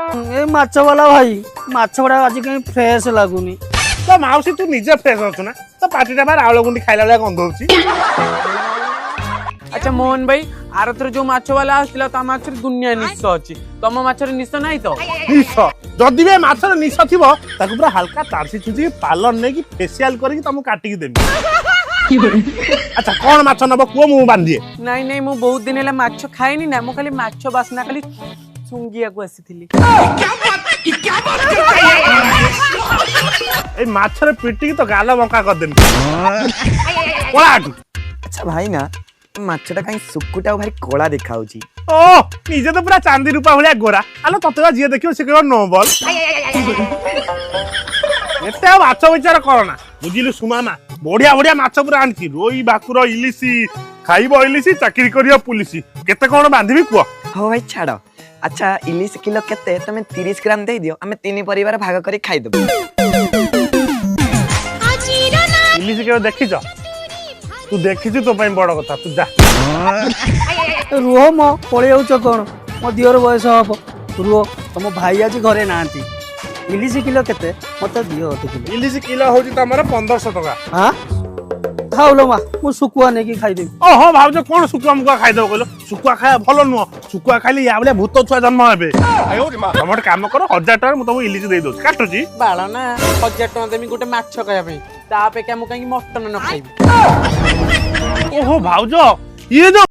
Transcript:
ए माछ वाला भाई माछ गुड़ा आज कहीं फ्रेश लगुनी। तो माउसी तू निजे फ्रेश अछु ना तो पार्टीटा बार आउल गुंडी खाइला बेला गंध होची। अच्छा मोहन भाई आर थर जो माछ वाला आस्तिला ता माछर दुनिया निश अछि तम माछर निश नाही तो निश जदी बे माछर निश थिबो ताकू पूरा हल्का तारसी चुची पालन ने की फेशियल करी तम काटी के देबी। अच्छा कौन माछ नबो को मु बांधिए? नहीं नहीं मु बहुत दिन हेला माछ खाइनी ना मु खाली माछ बासना खाली सुंगिया को आसीथिली। ए माछर पिटी तो गाला बंका कर देम कोलाटू। अच्छा भाई ना माछटा कहीं सुकुटा भारी कोला देखाउची। ओ निजे तो पूरा चांदी रूपा भलिया गोरा आलो ततवा जिए देखियो से केवल नो बॉल। एते माछ विचार करना बुझिलु सुमामा बढ़िया बढ़िया माछ पूरा आनची रोई भाकुर इलिसी खाइबो इलिसी चाकरी करियो पुलिसी केते कोन बांधिबी कुआ। हो भाई छाड़। अच्छा इलिस किलो केते तमे 30 ग्राम दे दियो हमें तीन परिवार भाग करी खाइ देबो। इलिसी के देखिछ तू देखिछ तो पई बड़ कथा तू जा रुह मो पळे जाउछ कोन मो दियर बयस हबो रुह तुम भाई आज घरे नांती इलिसी किलो केते मते दियो अध किलो। इलिसी किलो होची तमरे 1500 टका। हां खाउलो मा मु सुकुआ नेकी खाइ देबी। ओहो भाउज कोन सुकुआ मुकुआ खाइ देबो कहलो सुकुआ खाया भलो नुह सुकुआ खाली या बले भूत छुआ जन्म हेबे। हमर काम करो 1000 टका मु तुमको इलिसी दे दोछ काटुची बाळा ना 1000 टका देमी गोटे माछ खाया पे ता पे के मु काई मटन न खाइबी। ओहो भाउज ये जो